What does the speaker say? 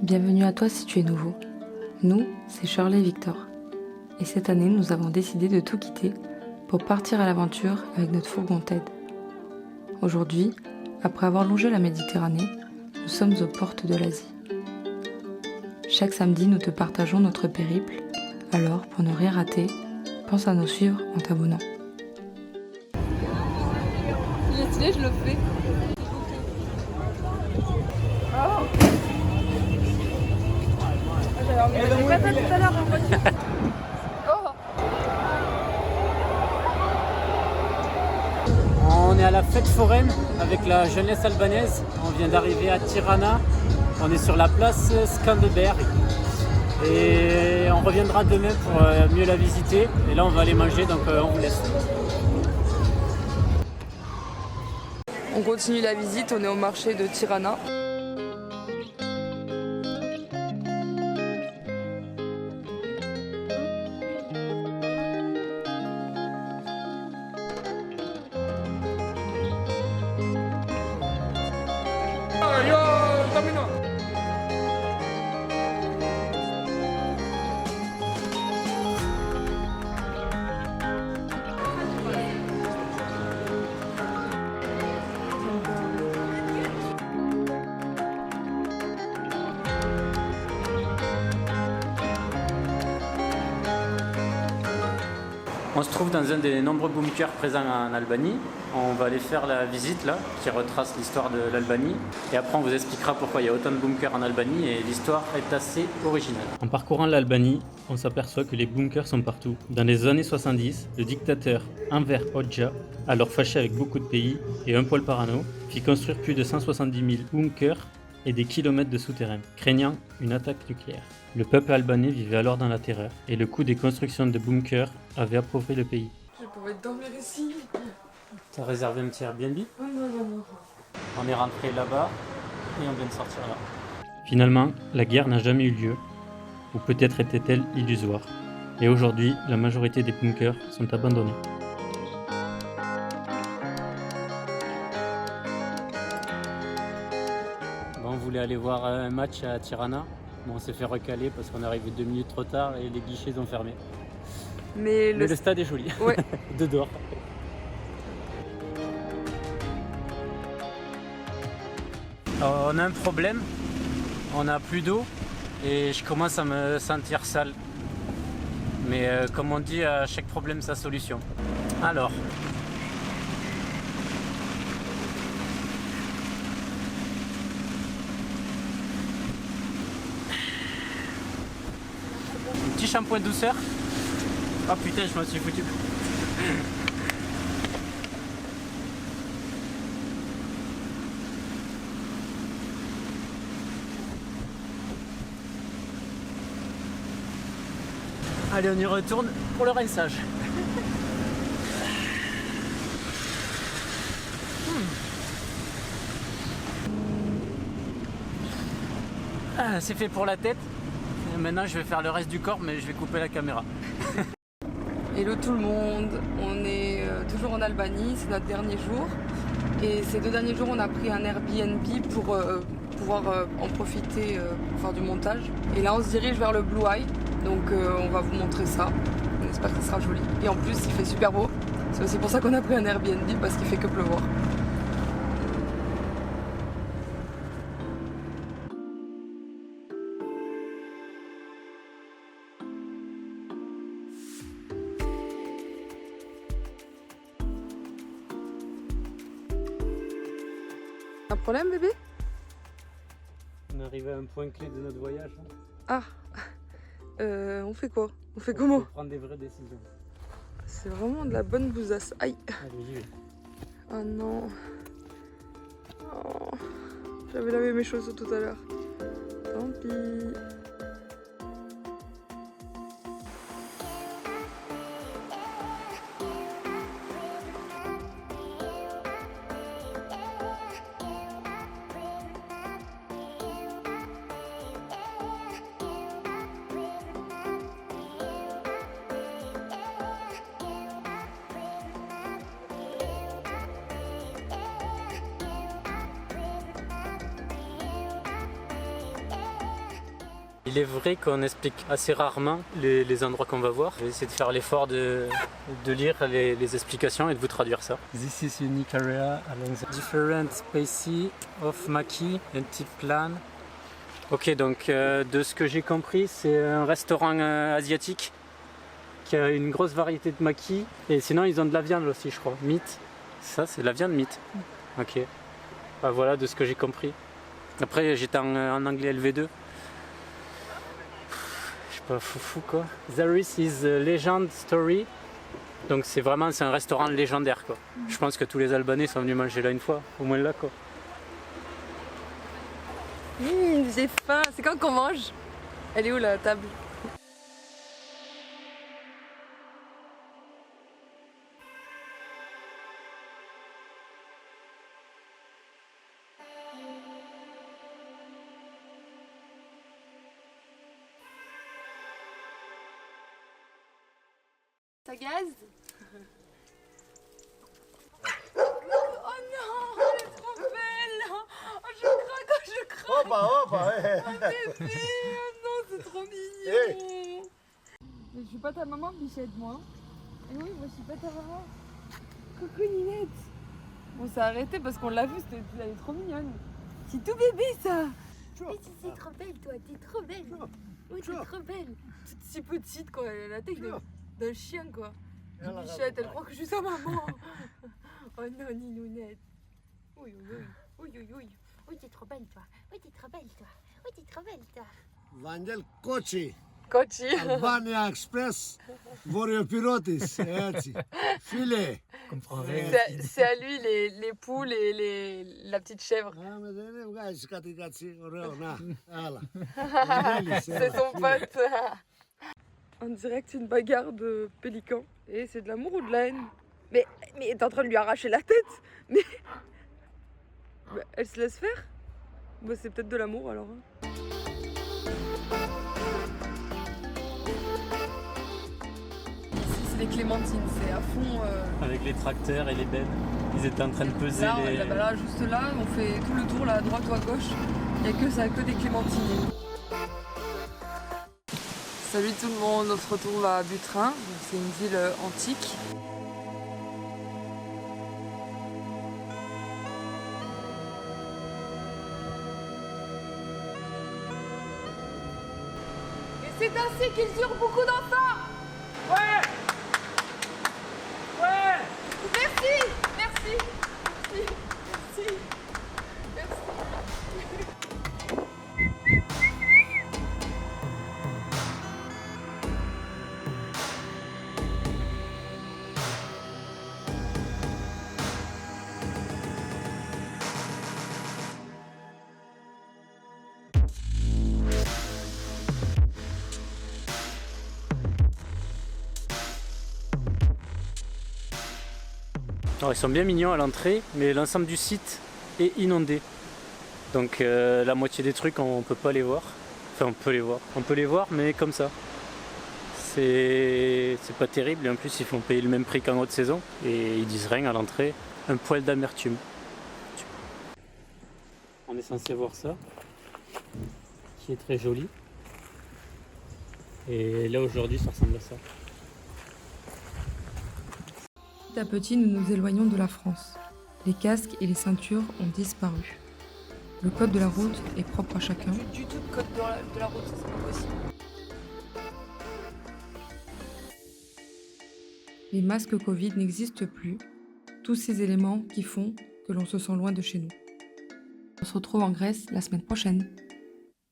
Bienvenue à toi si tu es nouveau. Nous, c'est Shirley et Victor. Et cette année, nous avons décidé de tout quitter pour partir à l'aventure avec notre fourgon TED. Aujourd'hui, après avoir longé la Méditerranée, nous sommes aux portes de l'Asie. Chaque samedi, nous te partageons notre périple. Alors, pour ne rien rater, pense à nous suivre en t'abonnant. Il est stylé, je le fais. Oh. J'avais pas fait tout à l'heure en voiture. On est à la fête foraine avec la jeunesse albanaise. On vient d'arriver à Tirana. On est sur la place Skanderberg. Et on reviendra demain pour mieux la visiter. Et là on va aller manger, donc on vous laisse. On continue la visite, on est au marché de Tirana. On se trouve dans un des nombreux bunkers présents en Albanie. On va aller faire la visite là, qui retrace l'histoire de l'Albanie. Et après on vous expliquera pourquoi il y a autant de bunkers en Albanie et l'histoire est assez originale. En parcourant l'Albanie, on s'aperçoit que les bunkers sont partout. Dans les années 70, le dictateur Enver Hoxha, alors fâché avec beaucoup de pays et un poil parano, fit construire plus de 170 000 bunkers et des kilomètres de souterrains, craignant une attaque nucléaire. Le peuple albanais vivait alors dans la terreur, et le coût des constructions de bunkers avait appauvri le pays. Je pouvais dormir ici. T'as réservé un petit Airbnb ? Non. On est rentré là-bas, et on vient de sortir là. Finalement, la guerre n'a jamais eu lieu, ou peut-être était-elle illusoire. Et aujourd'hui, la majorité des bunkers sont abandonnés. Bon, on voulait aller voir un match à Tirana. Bon, on s'est fait recaler parce qu'on est arrivé 2 minutes trop tard et les guichets ont fermé. Mais le stade est joli, ouais. de dehors. On a un problème, on n'a plus d'eau et je commence à me sentir sale. Mais comme on dit, à chaque problème sa solution. Alors, petit shampoing douceur. Oh putain, je m'en suis foutu. Allez, on y retourne pour le rinçage. Ah, c'est fait pour la tête. Maintenant, je vais faire le reste du corps, mais je vais couper la caméra. Hello tout le monde, on est toujours en Albanie, c'est notre dernier jour. Et ces 2 derniers jours, on a pris un Airbnb pour pouvoir en profiter pour faire du montage. Et là, on se dirige vers le Blue Eye, donc on va vous montrer ça. On espère que ça sera joli. Et en plus, il fait super beau. C'est aussi pour ça qu'on a pris un Airbnb, parce qu'il fait que pleuvoir. Un problème, bébé? On est arrivé à un point clé de notre voyage. Ah, on fait quoi? On fait comment? Prendre des vraies décisions. C'est vraiment de la bonne bousasse. Aïe! Allez, j'y vais. Oh non! Oh, j'avais lavé mes chaussons tout à l'heure. Tant pis. Il est vrai qu'on explique assez rarement les endroits qu'on va voir. Je vais essayer de faire l'effort de lire les explications et de vous traduire ça. This is unique area along the different species of maki and plan. Ok, donc de ce que j'ai compris, c'est un restaurant asiatique qui a une grosse variété de maki. Et sinon, ils ont de la viande aussi, je crois. Meat. Ça, c'est de la viande meat. Ok. Bah, voilà de ce que j'ai compris. Après, j'étais en anglais LV2. Je sais pas, foufou quoi. There is a legend story. Donc c'est un restaurant légendaire quoi. Je pense que tous les Albanais sont venus manger là une fois, au moins là quoi. J'ai faim. C'est quand qu'on mange? Elle est où la table? Ça gaz? Oh non, elle est trop belle! Oh, je craque! Opa, Oh bébé! Oh non, c'est trop mignon! Mais je suis pas ta maman, Bichette, moi. Et oui, moi je suis pas ta maman. Coucou Ninette! Bon, ça a arrêté parce qu'on l'a vu, elle est trop mignonne. C'est tout bébé ça! Mais tu es trop belle, toi, t'es trop belle. Oui, t'es trop belle. Toute si petite quoi, elle a la tête d'un chien quoi. Bichette, elle croit que je suis sa maman. Oh non, Ninounette. Oui, oui, oui. Oui, oui, oui. Oui, t'es trop belle, toi. Oui, t'es trop belle, toi. Oui, t'es trop belle, toi. Vangel Kochi, Kochi. Albania Express, Voriopirotis, filet. C'est à lui les poules et la petite chèvre. C'est son pote. En direct, une bagarre de pélicans. Et c'est de l'amour ou de la haine? Mais t'es en train de lui arracher la tête. Mais elle se laisse faire? Bah, c'est peut-être de l'amour alors. Ici, c'est les clémentines, c'est à fond. Avec les tracteurs et les bennes, ils étaient en train de peser les... Là, juste là, on fait tout le tour, là, à droite ou à gauche. Il n'y a que ça, que des clémentines. Salut tout le monde, on se retrouve à Butrin, c'est une ville antique. Et c'est ainsi qu'ils eurent beaucoup d'enfants. Ouais. Ouais. Merci. Merci. Merci. Merci. Merci. Alors, ils sont bien mignons à l'entrée, mais l'ensemble du site est inondé. Donc la moitié des trucs, on peut pas les voir. Enfin, on peut les voir. On peut les voir, mais comme ça. C'est pas terrible. Et en plus, ils font payer le même prix qu'en haute saison. Et ils disent rien à l'entrée. Un poil d'amertume. On est censé voir ça, qui est très joli. Et là, aujourd'hui, ça ressemble à ça. Petit à petit, nous nous éloignons de la France. Les casques et les ceintures ont disparu. Le code de la route est propre à chacun. Du tout de code de la route, c'est pas possible. Les masques Covid n'existent plus. Tous ces éléments qui font que l'on se sent loin de chez nous. On se retrouve en Grèce la semaine prochaine.